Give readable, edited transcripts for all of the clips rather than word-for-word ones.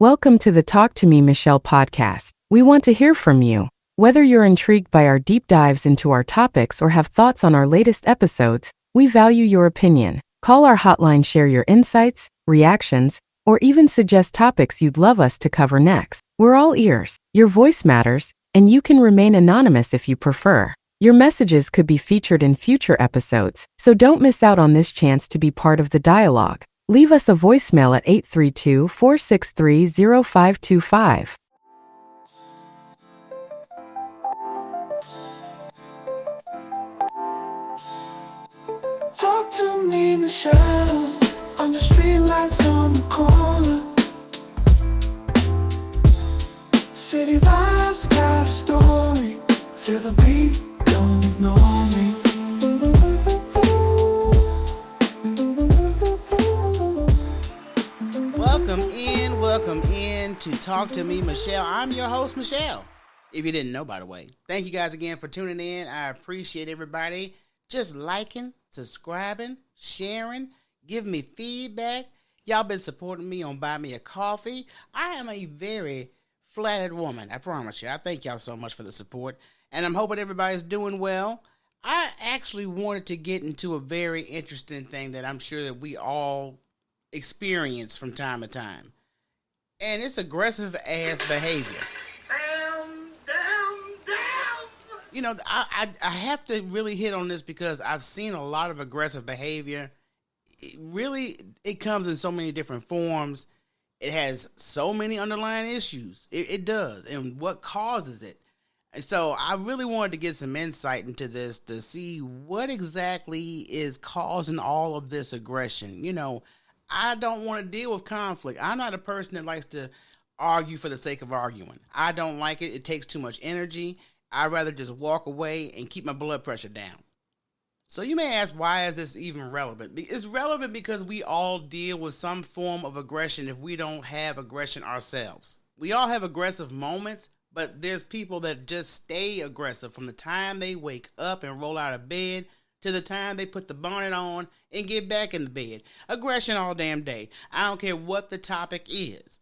Welcome to the Talk to Me, Michele podcast. We want to hear from you. Whether you're intrigued by our deep dives into our topics or have thoughts on our latest episodes, we value your opinion. Call our hotline, share your insights, reactions, or even suggest topics you'd love us to cover next. We're all ears. Your voice matters, and you can remain anonymous if you prefer. Your messages could be featured in future episodes, so don't miss out on this chance to be part of the dialogue. Leave us a voicemail at 832-463-0525. Talk to me, Michele, on the street lights on the corner. City vibes got a story. Feel the beat, don't ignore me. Welcome in to Talk to Me, Michele. I'm your host, Michele. If you didn't know, by the way. Thank you guys again for tuning in. I appreciate everybody just liking, subscribing, sharing, giving me feedback. Y'all been supporting me on Buy Me a Coffee. I am a very flattered woman, I promise you. I thank y'all so much for the support, and I'm hoping everybody's doing well. I actually wanted to get into a very interesting thing that I'm sure that we all experience from time to time, and it's aggressive ass behavior. You know, I have to really hit on this because I've seen a lot of aggressive behavior. It comes in so many different forms. It has so many underlying issues. It does. And what causes it? And so I really wanted to get some insight into this to see what exactly is causing all of this aggression. You know, I don't want to deal with conflict. I'm not a person that likes to argue for the sake of arguing. I don't like it. It takes too much energy. I'd rather just walk away and keep my blood pressure down. So you may ask, why is this even relevant? It's relevant because we all deal with some form of aggression if we don't have aggression ourselves. We all have aggressive moments, but there's people that just stay aggressive from the time they wake up and roll out of bed to the time they put the bonnet on and get back in the bed. Aggression all damn day. I don't care what the topic is.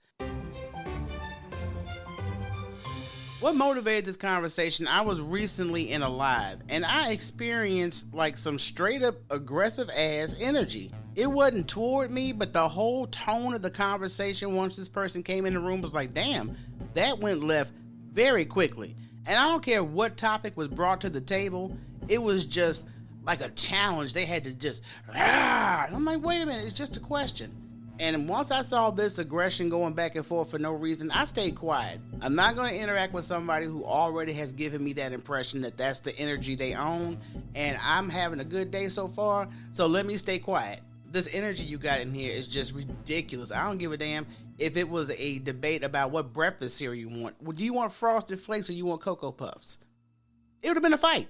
What motivated this conversation? I was recently in a live and I experienced like some straight up aggressive ass energy. It wasn't toward me, but the whole tone of the conversation once this person came in the room was like, damn, that went left very quickly. And I don't care what topic was brought to the table. It was just like a challenge. They had to just, and I'm like, wait a minute, it's just a question. And once I saw this aggression going back and forth for no reason, I stayed quiet. I'm not going to interact with somebody who already has given me that impression that that's the energy they own, and I'm having a good day so far, so let me stay quiet. This energy you got in here is just ridiculous. I don't give a damn if it was a debate about what breakfast cereal you want. Do you want Frosted Flakes or you want Cocoa Puffs? It would have been a fight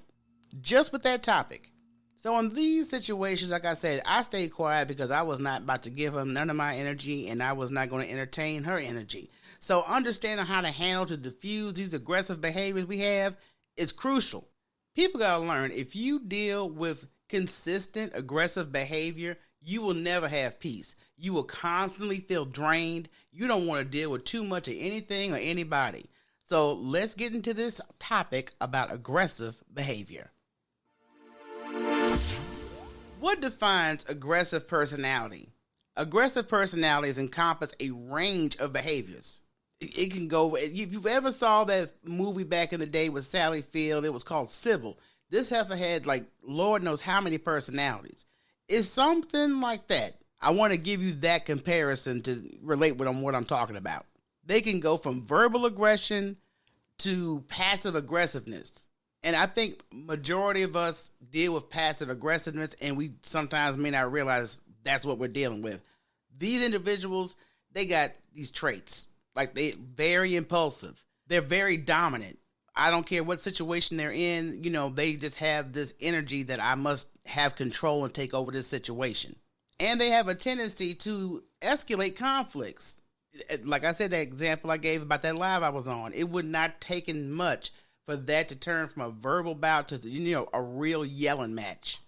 just with that topic. So in these situations, like I said, I stayed quiet because I was not about to give her none of my energy and I was not going to entertain her energy. So understanding how to handle to diffuse these aggressive behaviors we have is crucial. People got to learn, if you deal with consistent aggressive behavior, you will never have peace. You will constantly feel drained. You don't want to deal with too much of anything or anybody. So let's get into this topic about aggressive behavior. What defines aggressive personality? Aggressive personalities encompass a range of behaviors. It can go, if you've ever saw that movie back in the day with Sally Field, it was called Sybil. This heifer had like, Lord knows how many personalities. It's something like that. I want to give you that comparison to relate with what I'm talking about. They can go from verbal aggression to passive aggressiveness. And I think majority of us deal with passive aggressiveness, and we sometimes may not realize that's what we're dealing with. These individuals, they got these traits. Like, they're very impulsive. They're very dominant. I don't care what situation they're in. You know, they just have this energy that I must have control and take over this situation. And they have a tendency to escalate conflicts. Like I said, that example I gave about that live I was on, it would not taken much for that to turn from a verbal bout to, you know, a real yelling match.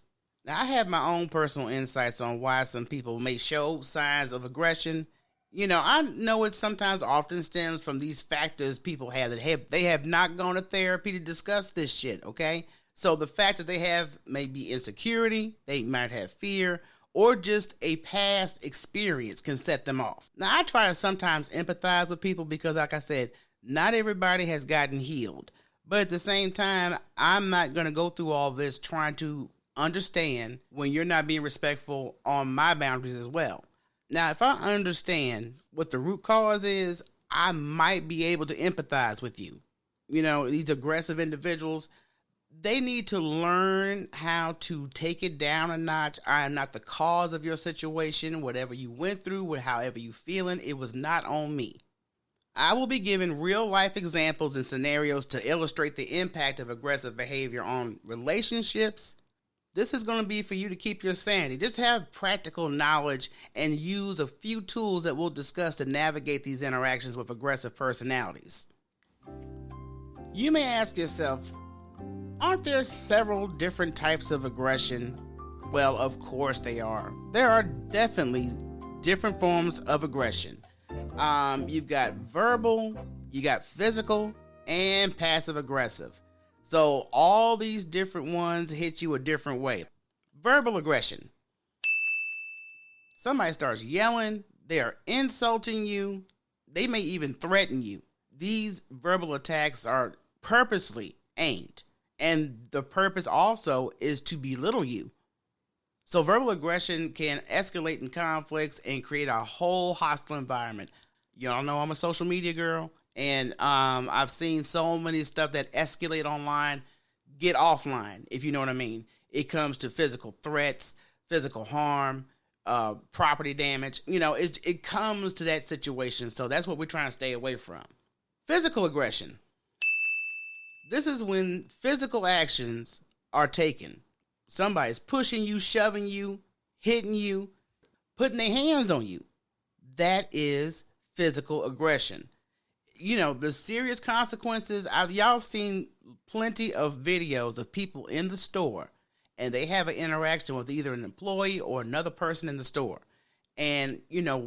Now, I have my own personal insights on why some people may show signs of aggression. I know it sometimes often stems from these factors people have they have not gone to therapy to discuss this shit, okay? So the fact that they have maybe insecurity, they might have fear, or just a past experience can set them off. Now, I try to sometimes empathize with people because, like I said, not everybody has gotten healed. But at the same time, I'm not going to go through all this trying to understand when you're not being respectful on my boundaries as well. Now, if I understand what the root cause is, I might be able to empathize with you. These aggressive individuals, they need to learn how to take it down a notch. I am not the cause of your situation. Whatever you went through, however you feeling, it was not on me. I will be giving real life examples and scenarios to illustrate the impact of aggressive behavior on relationships. This is going to be for you to keep your sanity. Just have practical knowledge and use a few tools that we'll discuss to navigate these interactions with aggressive personalities. You may ask yourself, aren't there several different types of aggression? Well, of course they are. There are definitely different forms of aggression. You've got verbal, you got physical, and passive aggressive. So all these different ones hit you a different way. Verbal aggression. Somebody starts yelling, they are insulting you, they may even threaten you. These verbal attacks are purposely aimed, and the purpose also is to belittle you. So verbal aggression can escalate in conflicts and create a whole hostile environment. Y'all know I'm a social media girl, and I've seen so many stuff that escalate online, get offline, if you know what I mean. It comes to physical threats, physical harm, property damage. It comes to that situation, so that's what we're trying to stay away from. Physical aggression. This is when physical actions are taken. Somebody's pushing you, shoving you, hitting you, putting their hands on you. That is physical aggression. The serious consequences, y'all seen plenty of videos of people in the store and they have an interaction with either an employee or another person in the store. And,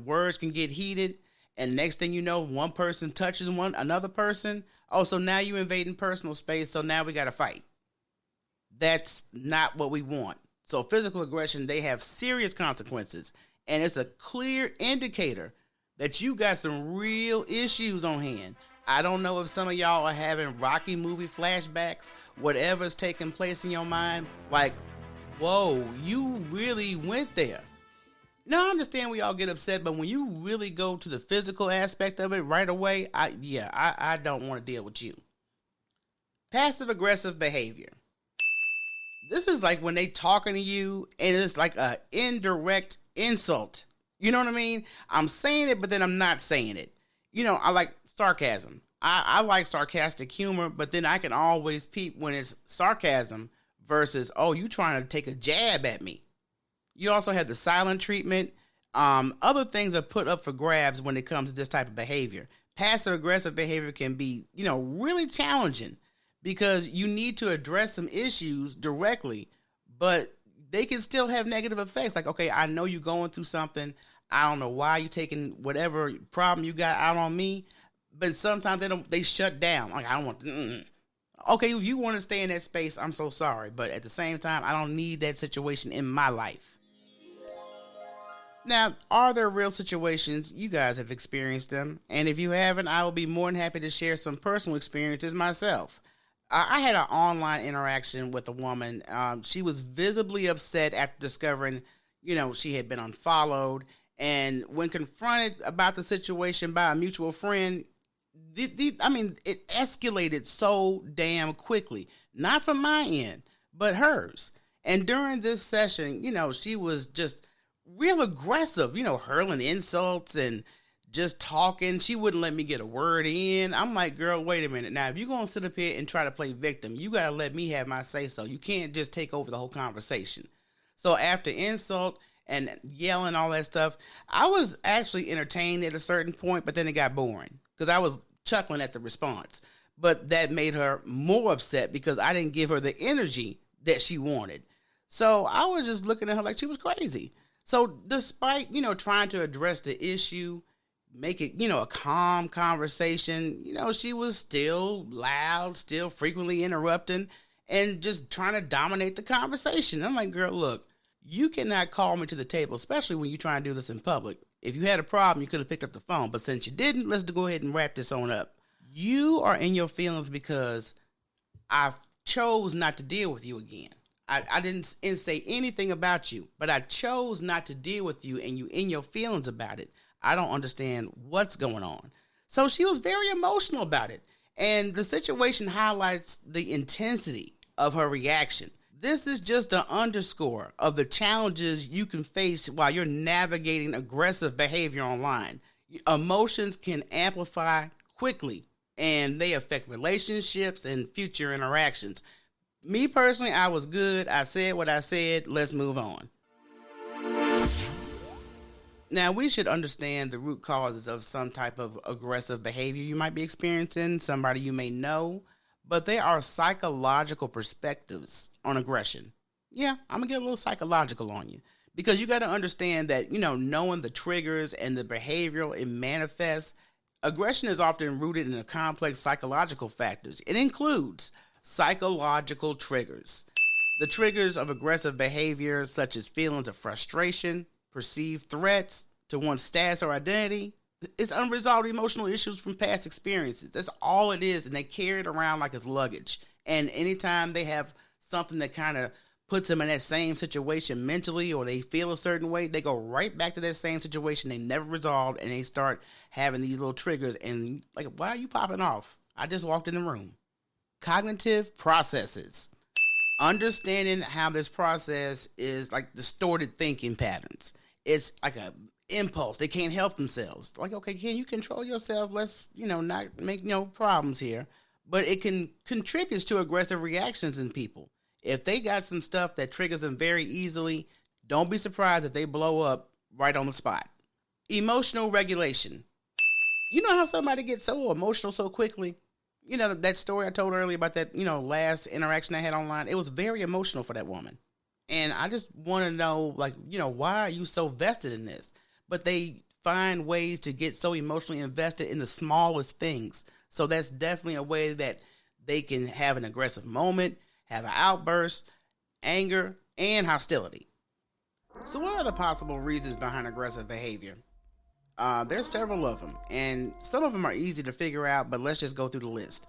words can get heated. And next thing you know, one person touches another person. Oh, so now you invading personal space. So now we got to fight. That's not what we want. So physical aggression, they have serious consequences. And it's a clear indicator that you got some real issues on hand. I don't know if some of y'all are having Rocky movie flashbacks, whatever's taking place in your mind. Like, whoa, you really went there. Now, I understand we all get upset, but when you really go to the physical aspect of it right away, I don't want to deal with you. Passive aggressive behavior. This is like when they talking to you and it's like an indirect insult. You know what I mean? I'm saying it, but then I'm not saying it. I like sarcasm. I like sarcastic humor, but then I can always peep when it's sarcasm versus, oh, you trying to take a jab at me. You also have the silent treatment. Other things are put up for grabs when it comes to this type of behavior. Passive aggressive behavior can be, really challenging because you need to address some issues directly, but they can still have negative effects. Like, okay, I know you're going through something. I don't know why you're taking whatever problem you got out on me, but sometimes they shut down. Like, I don't want Okay, if you want to stay in that space, I'm so sorry. But at the same time, I don't need that situation in my life. Now, are there real situations? You guys have experienced them. And if you haven't, I will be more than happy to share some personal experiences myself. I had an online interaction with a woman. She was visibly upset after discovering, she had been unfollowed. And when confronted about the situation by a mutual friend, it escalated so damn quickly. Not from my end, but hers. And during this session, she was just real aggressive, hurling insults and just talking. She wouldn't let me get a word in. I'm like, girl, wait a minute. Now, if you're going to sit up here and try to play victim, you got to let me have my say so. You can't just take over the whole conversation. So after insult and yelling, all that stuff, I was actually entertained at a certain point, but then it got boring because I was chuckling at the response. But that made her more upset because I didn't give her the energy that she wanted. So I was just looking at her like she was crazy. So despite, trying to address the issue, make it, a calm conversation, she was still loud, still frequently interrupting, and just trying to dominate the conversation. I'm like, girl, look, you cannot call me to the table, especially when you try and do this in public. If you had a problem, you could have picked up the phone. But since you didn't, let's go ahead and wrap this on up. You are in your feelings because I chose not to deal with you again. I didn't say anything about you, but I chose not to deal with you, and you in your feelings about it. I don't understand what's going on. So she was very emotional about it. And the situation highlights the intensity of her reaction. This is just an underscore of the challenges you can face while you're navigating aggressive behavior online. Emotions can amplify quickly, and they affect relationships and future interactions. Me personally, I was good. I said what I said. Let's move on. Now, we should understand the root causes of some type of aggressive behavior you might be experiencing, somebody you may know, but there are psychological perspectives on aggression. Yeah, I'm going to get a little psychological on you because you got to understand that, knowing the triggers and the behavioral it manifests, aggression is often rooted in the complex psychological factors. It includes psychological triggers. The triggers of aggressive behavior, such as feelings of frustration, perceived threats to one's status or identity, it's unresolved emotional issues from past experiences. That's all it is, and they carry it around like it's luggage. And anytime they have something that kind of puts them in that same situation mentally, or they feel a certain way, they go right back to that same situation they never resolved, and they start having these little triggers. And like, why are you popping off? I just walked in the room. Cognitive processes. Understanding how this process is like distorted thinking patterns. It's like a impulse. They can't help themselves. Like, okay, can you control yourself? Let's, not make no problems here. But it can contribute to aggressive reactions in people. If they got some stuff that triggers them very easily, don't be surprised if they blow up right on the spot. Emotional regulation. You know how somebody gets so emotional so quickly? That story I told earlier about that, last interaction I had online, it was very emotional for that woman. And I just want to know, why are you so vested in this? But they find ways to get so emotionally invested in the smallest things. So that's definitely a way that they can have an aggressive moment, have an outburst, anger, and hostility. So what are the possible reasons behind aggressive behavior? There's several of them, and some of them are easy to figure out, but let's just go through the list.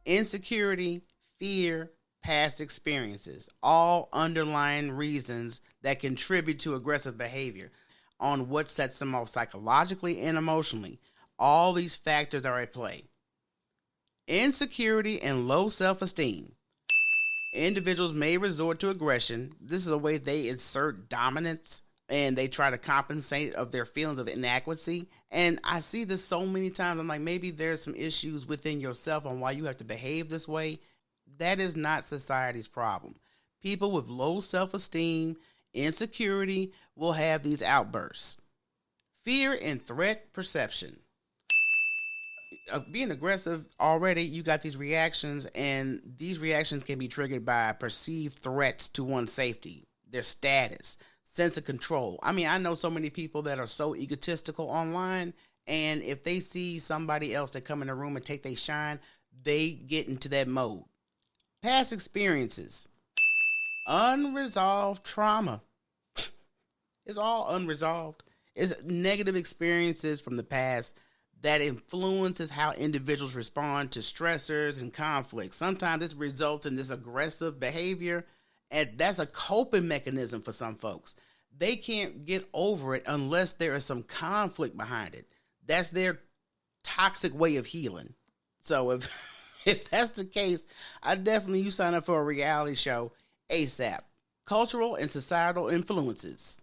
Insecurity, fear, past experiences, all underlying reasons that contribute to aggressive behavior. On what sets them off psychologically and emotionally, all these factors are at play. Insecurity and low self-esteem. Individuals may resort to aggression. This is a way they insert dominance, and they try to compensate of their feelings of inadequacy. And I see this so many times. I'm like, maybe there's some issues within yourself on why you have to behave this way. That is not society's problem. People with low self-esteem, insecurity will have these outbursts. Fear and threat perception. Being aggressive already, you got these reactions, and these reactions can be triggered by perceived threats to one's safety, their status, sense of control. I mean, I know so many people that are so egotistical online, and if they see somebody else that come in the room and take their shine, they get into that mode. Past experiences. Unresolved trauma. It's all unresolved. It's negative experiences from the past that influences how individuals respond to stressors and conflicts. Sometimes this results in this aggressive behavior, and that's a coping mechanism for some folks. They can't get over it unless there is some conflict behind it. That's their toxic way of healing. So if that's the case, you sign up for a reality show ASAP. Cultural and societal influences.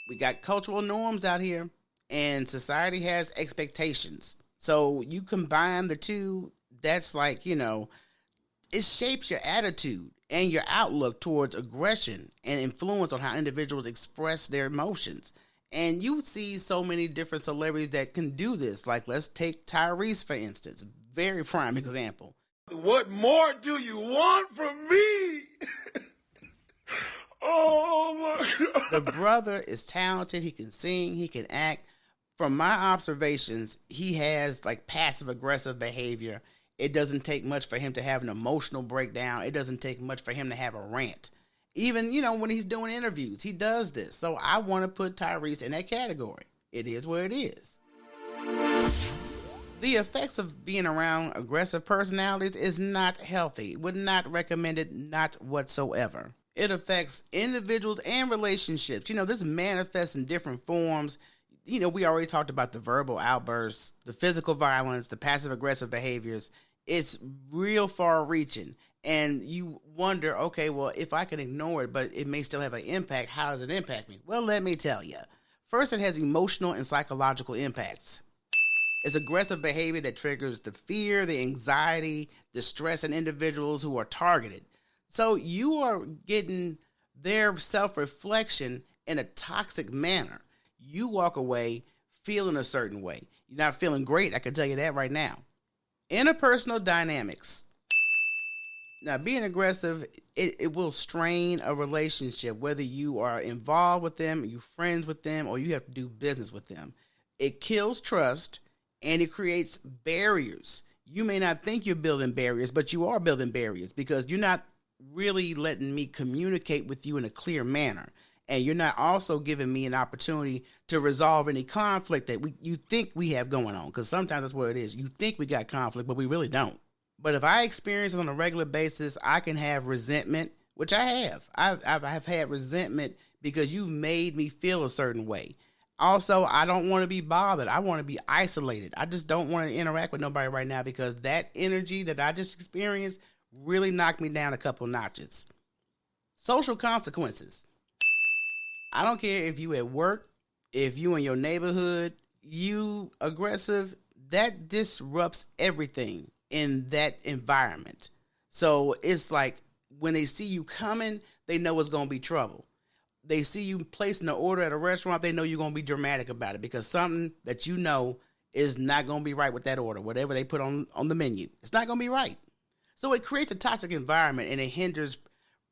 We got cultural norms out here, and society has expectations. So you combine the two, that's like, it shapes your attitude and your outlook towards aggression and influence on how individuals express their emotions. And you see so many different celebrities that can do this. Like, let's take Tyrese, for instance. Very prime example. What more do you want from me? Oh my God. The brother is talented. He can sing, he can act. From my observations, he has like passive aggressive behavior. It doesn't take much for him to have an emotional breakdown. It doesn't take much for him to have a rant. Even, when he's doing interviews, he does this. So I want to put Tyrese in that category. It is what it is. The effects of being around aggressive personalities is not healthy. Would not recommend it, not whatsoever. It affects individuals and relationships. This manifests in different forms. We already talked about the verbal outbursts, the physical violence, the passive aggressive behaviors. It's real far reaching. And you wonder, okay, well, if I can ignore it, but it may still have an impact, how does it impact me? Well, let me tell you. First, it has emotional and psychological impacts. It's aggressive behavior that triggers the fear, the anxiety, the stress in individuals who are targeted. So you are getting their self-reflection in a toxic manner. You walk away feeling a certain way. You're not feeling great, I can tell you that right now. Interpersonal dynamics. Now, being aggressive, it will strain a relationship, whether you are involved with them, you're friends with them, or you have to do business with them. It kills trust, and it creates barriers. You may not think you're building barriers, but you are building barriers because you're not really letting me communicate with you in a clear manner. And you're not also giving me an opportunity to resolve any conflict that you think we have going on. Because sometimes that's what it is. You think we got conflict, but we really don't. But if I experience it on a regular basis, I can have resentment, which I have. I've had resentment because you've made me feel a certain way. Also, I don't want to be bothered. I want to be isolated. I just don't want to interact with nobody right now because that energy that I just experienced really knocked me down a couple notches. Social consequences. I don't care if you at work, if you in your neighborhood, you aggressive, that disrupts everything in that environment. So it's like when they see you coming, they know it's going to be trouble. They see you placing an order at a restaurant, they know you're going to be dramatic about it because something that you know is not going to be right with that order, whatever they put on the menu. It's not going to be right. So it creates a toxic environment and it hinders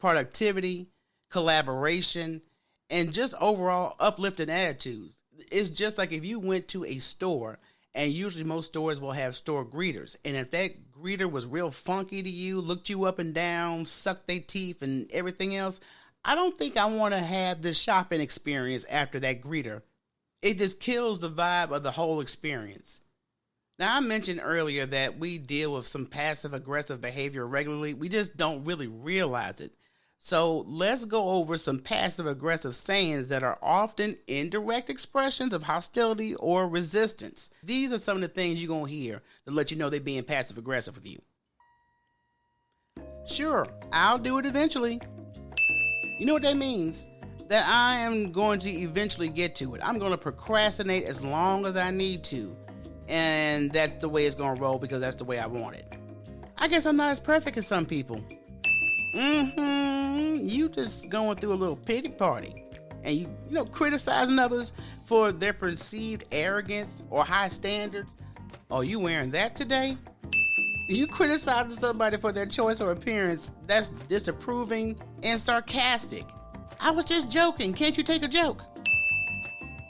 productivity, collaboration, and just overall uplifting attitudes. It's just like if you went to a store, and usually most stores will have store greeters. And if that greeter was real funky to you, looked you up and down, sucked their teeth and everything else, I don't think I want to have this shopping experience after that greeter. It just kills the vibe of the whole experience. Now, I mentioned earlier that we deal with some passive aggressive behavior regularly. We just don't really realize it. So let's go over some passive aggressive sayings that are often indirect expressions of hostility or resistance. These are some of the things you're going to hear to let you know they're being passive aggressive with you. Sure, I'll do it eventually. You know what that means? That I am going to eventually get to it. I'm going to procrastinate as long as I need to. And that's the way it's going to roll because that's the way I want it. I guess I'm not as perfect as some people. You just going through a little pity party. And you criticizing others for their perceived arrogance or high standards. Oh, you wearing that today? You criticizing somebody for their choice or appearance, that's disapproving and sarcastic. I was just joking. Can't you take a joke?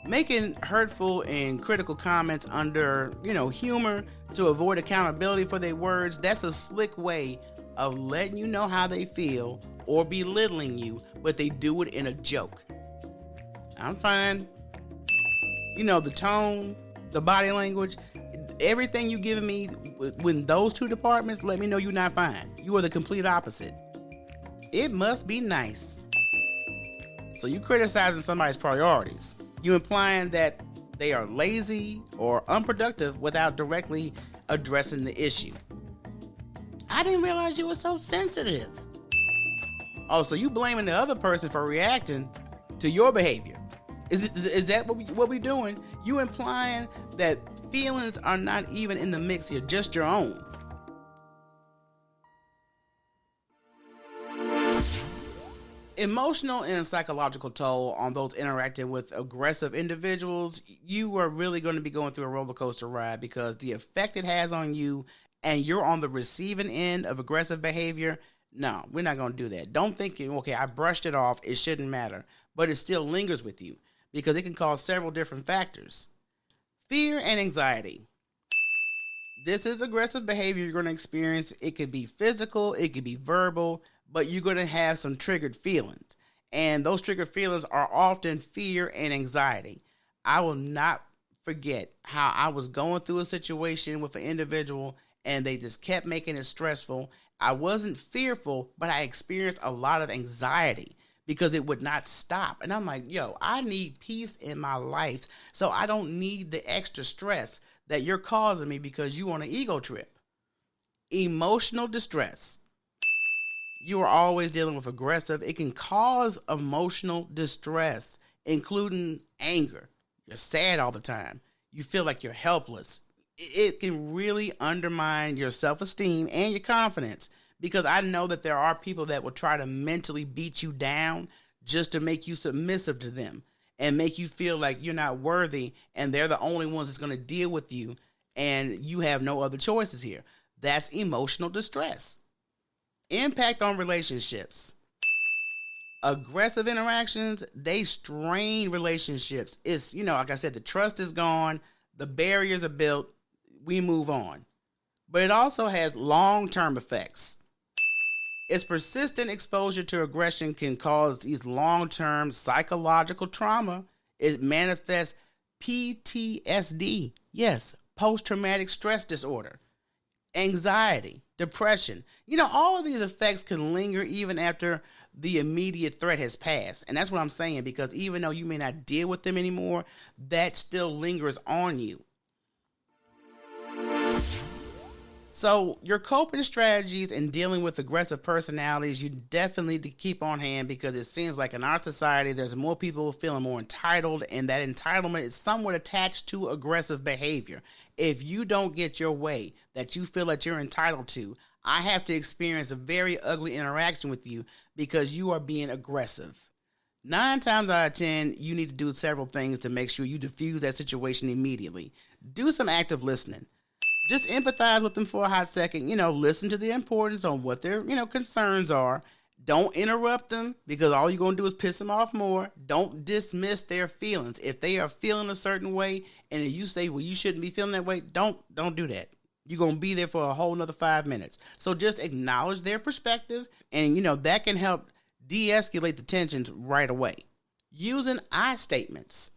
Making hurtful and critical comments under, humor to avoid accountability for their words, that's a slick way of letting you know how they feel or belittling you, but they do it in a joke. I'm fine. The tone, the body language, everything you giving me when those two departments, let me know you're not fine. You are the complete opposite. It must be nice. So you criticizing somebody's priorities. You implying that they are lazy or unproductive without directly addressing the issue. I didn't realize you were so sensitive. Oh, so you blaming the other person for reacting to your behavior. Is that what we doing? You implying that feelings are not even in the mix here, just your own. Emotional and psychological toll on those interacting with aggressive individuals, you are really going to be going through a roller coaster ride because the effect it has on you and you're on the receiving end of aggressive behavior. No, we're not going to do that. Don't think, okay, I brushed it off. It shouldn't matter. But it still lingers with you because it can cause several different factors. Fear and anxiety. This is aggressive behavior you're going to experience. It could be physical, it could be verbal, but you're going to have some triggered feelings. And those triggered feelings are often fear and anxiety. I will not forget how I was going through a situation with an individual and they just kept making it stressful. I wasn't fearful, but I experienced a lot of anxiety because it would not stop. And I'm like, yo, I need peace in my life, so I don't need the extra stress that you're causing me because you on an ego trip. Emotional distress. You are always dealing with aggressive. It can cause emotional distress, including anger. You're sad all the time. You feel like you're helpless. It can really undermine your self-esteem and your confidence, because I know that there are people that will try to mentally beat you down just to make you submissive to them and make you feel like you're not worthy and they're the only ones that's going to deal with you and you have no other choices here. That's emotional distress. Impact on relationships. Aggressive interactions, they strain relationships. It's, like I said, the trust is gone, the barriers are built, we move on. But it also has long-term effects. Its persistent exposure to aggression can cause these long-term psychological trauma. It manifests PTSD, yes, post-traumatic stress disorder, anxiety, depression. All of these effects can linger even after the immediate threat has passed. And that's what I'm saying, because even though you may not deal with them anymore, that still lingers on you. So your coping strategies in dealing with aggressive personalities, you definitely need to keep on hand, because it seems like in our society, there's more people feeling more entitled, and that entitlement is somewhat attached to aggressive behavior. If you don't get your way that you feel that you're entitled to, I have to experience a very ugly interaction with you because you are being aggressive. 9 times out of 10, you need to do several things to make sure you diffuse that situation immediately. Do some active listening. Just empathize with them for a hot second. Listen to the importance on what their, concerns are. Don't interrupt them, because all you're going to do is piss them off more. Don't dismiss their feelings. If they are feeling a certain way and if you say, well, you shouldn't be feeling that way, don't do that. You're going to be there for a whole nother 5 minutes. So just acknowledge their perspective, and, that can help de-escalate the tensions right away. Using I statements.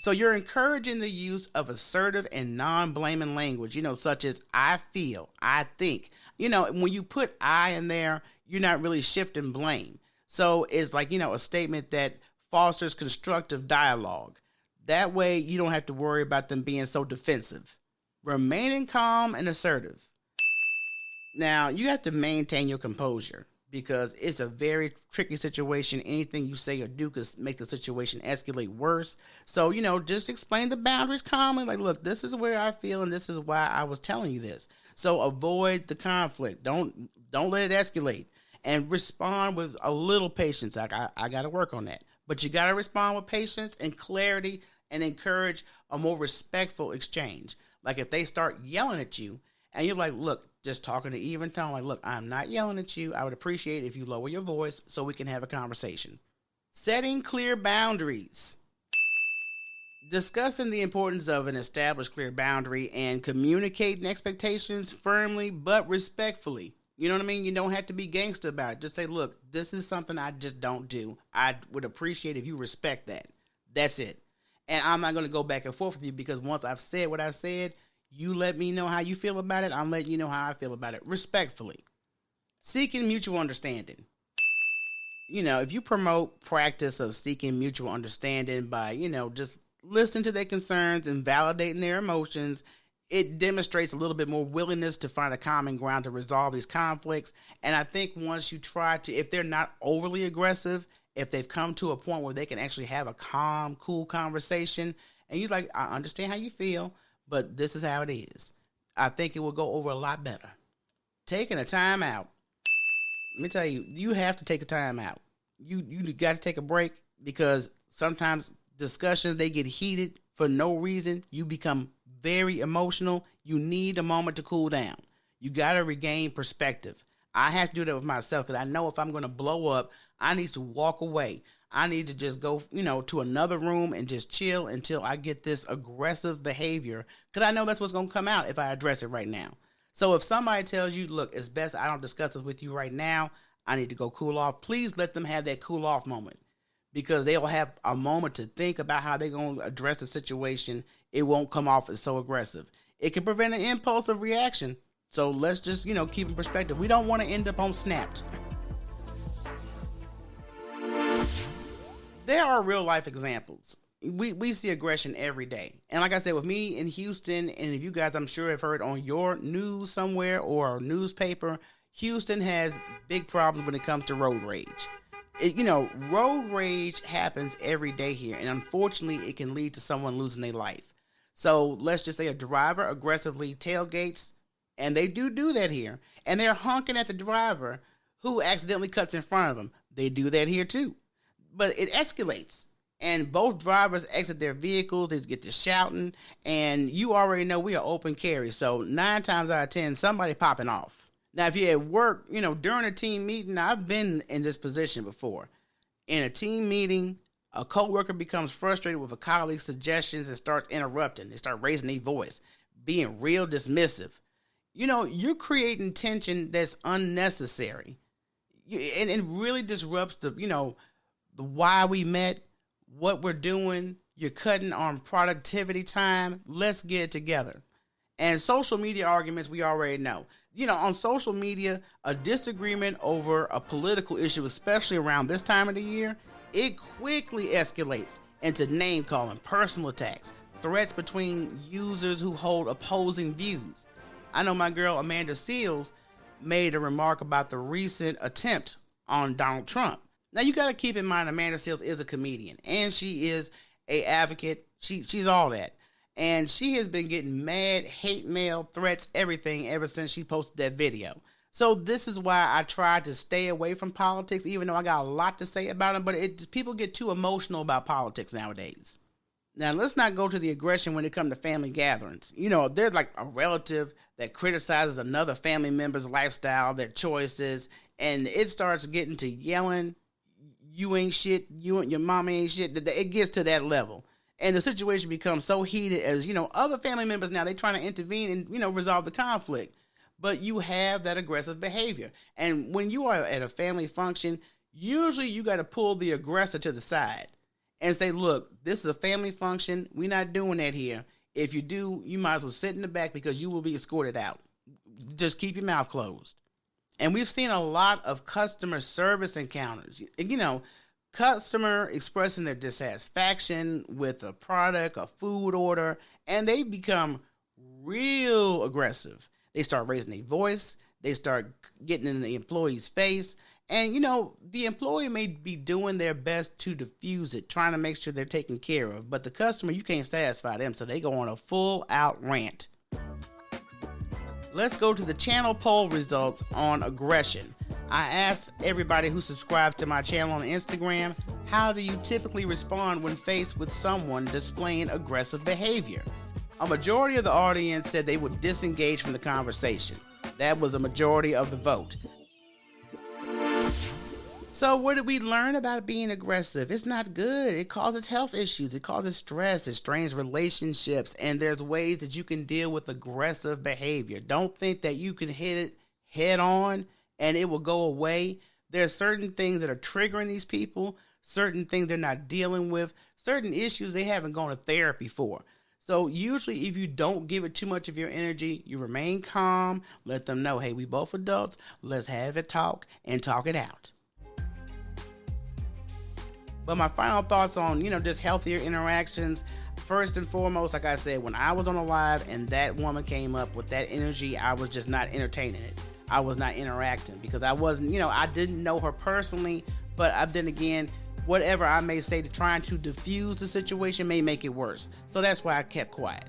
So you're encouraging the use of assertive and non-blaming language, such as I feel, I think. When you put I in there, you're not really shifting blame. So it's like, a statement that fosters constructive dialogue. That way you don't have to worry about them being so defensive. Remaining calm and assertive. Now, you have to maintain your composure, because it's a very tricky situation. Anything you say or do could make the situation escalate worse. So, just explain the boundaries calmly. Like, look, this is where I feel, and this is why I was telling you this. So avoid the conflict. Don't let it escalate. And respond with a little patience. I got to work on that. But you got to respond with patience and clarity, and encourage a more respectful exchange. Like if they start yelling at you, and you're like, look, just talking to even tone, like, look, I'm not yelling at you. I would appreciate it if you lower your voice so we can have a conversation. Setting clear boundaries. Discussing the importance of an established clear boundary and communicating expectations firmly but respectfully. You know what I mean? You don't have to be gangster about it. Just say, look, this is something I just don't do. I would appreciate if you respect that. That's it. And I'm not going to go back and forth with you, because once I've said what I said, you let me know how you feel about it. I'm letting you know how I feel about it, respectfully. Seeking mutual understanding. If you promote practice of seeking mutual understanding by, just listening to their concerns and validating their emotions, it demonstrates a little bit more willingness to find a common ground to resolve these conflicts. And I think once you try to, if they're not overly aggressive, if they've come to a point where they can actually have a calm, cool conversation, and you're like, I understand how you feel, but this is how it is, I think it will go over a lot better. Taking a time out. Let me tell you, you have to take a time out. You got to take a break, because sometimes discussions, they get heated for no reason. You become very emotional. You need a moment to cool down. You got to regain perspective. I have to do that with myself, because I know if I'm going to blow up, I need to walk away. I need to just go, to another room and just chill until I get this aggressive behavior, because I know that's what's going to come out if I address it right now. So if somebody tells you, look, it's best I don't discuss this with you right now, I need to go cool off, please let them have that cool off moment, because they'll have a moment to think about how they're going to address the situation. It won't come off as so aggressive. It can prevent an impulsive reaction. So let's just, keep in perspective. We don't want to end up on snapped. There are real life examples. We see aggression every day. And like I said, with me in Houston, and if you guys, I'm sure, have heard on your news somewhere or a newspaper, Houston has big problems when it comes to road rage. Road rage happens every day here. And unfortunately, it can lead to someone losing their life. So let's just say a driver aggressively tailgates, and they do that here. And they're honking at the driver who accidentally cuts in front of them. They do that here too. But it escalates. And both drivers exit their vehicles. They get to shouting. And you already know we are open carry. So 9 times out of 10, somebody popping off. Now, if you're at work, during a team meeting, I've been in this position before. In a team meeting, a coworker becomes frustrated with a colleague's suggestions and starts interrupting. They start raising their voice, being real dismissive. You're creating tension that's unnecessary. And it really disrupts the why we met, what we're doing. You're cutting on productivity time. Let's get it together. And social media arguments, we already know. On social media, a disagreement over a political issue, especially around this time of the year, it quickly escalates into name calling, personal attacks, threats between users who hold opposing views. I know my girl Amanda Seales made a remark about the recent attempt on Donald Trump. Now, you got to keep in mind Amanda Seales is a comedian, and she is an advocate. She's all that. And she has been getting mad, hate mail, threats, everything ever since she posted that video. So this is why I try to stay away from politics, even though I got a lot to say about them. But people get too emotional about politics nowadays. Now, let's not go to the aggression when it comes to family gatherings. There's like a relative that criticizes another family member's lifestyle, their choices, and it starts getting to yelling, you ain't shit, you and your mama ain't shit. It gets to that level. And the situation becomes so heated as, other family members now, they're trying to intervene and, resolve the conflict. But you have that aggressive behavior. And when you are at a family function, usually you got to pull the aggressor to the side and say, look, this is a family function. We're not doing that here. If you do, you might as well sit in the back because you will be escorted out. Just keep your mouth closed. And we've seen a lot of customer service encounters. Customer expressing their dissatisfaction with a product, a food order, and they become real aggressive. They start raising their voice. They start getting in the employee's face. And, the employee may be doing their best to diffuse it, trying to make sure they're taken care of. But the customer, you can't satisfy them, so they go on a full-out rant. Let's go to the channel poll results on aggression. I asked everybody who subscribes to my channel on Instagram, how do you typically respond when faced with someone displaying aggressive behavior? A majority of the audience said they would disengage from the conversation. That was a majority of the vote. So what did we learn about being aggressive? It's not good. It causes health issues. It causes stress. It strains relationships. And there's ways that you can deal with aggressive behavior. Don't think that you can hit it head on and it will go away. There are certain things that are triggering these people, certain things they're not dealing with, certain issues they haven't gone to therapy for. So usually if you don't give it too much of your energy, you remain calm, let them know, hey, we both adults, let's have a talk and talk it out. But my final thoughts on, just healthier interactions. First and foremost, like I said, when I was on a live and that woman came up with that energy, I was just not entertaining it. I was not interacting because I wasn't, I didn't know her personally, but then again, whatever I may say to trying to diffuse the situation may make it worse. So that's why I kept quiet.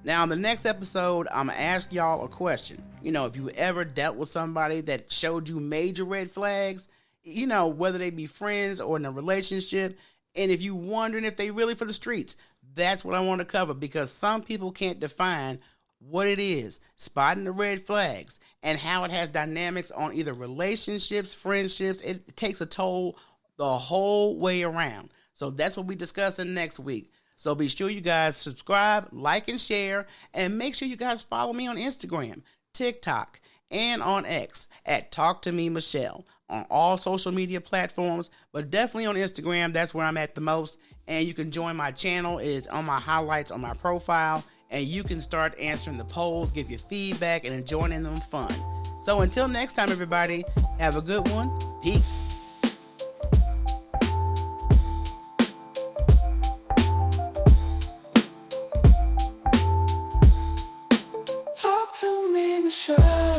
Now, in the next episode, I'm going to ask y'all a question. If you ever dealt with somebody that showed you major red flags, whether they be friends or in a relationship, and if you're wondering if they really for the streets, that's what I want to cover, because some people can't define what it is, spotting the red flags, and how it has dynamics on either relationships, friendships. It takes a toll the whole way around. So that's what we discussing next week. So be sure you guys subscribe, like, and share, and make sure you guys follow me on Instagram, TikTok, and on X at Talk to Me Michele on all social media platforms, but definitely on Instagram. That's where I'm at the most. And you can join my channel. It's on my highlights on my profile, and you can start answering the polls, give your feedback, and joining them fun. So until next time, everybody, have a good one. Peace. Talk to me, Michele.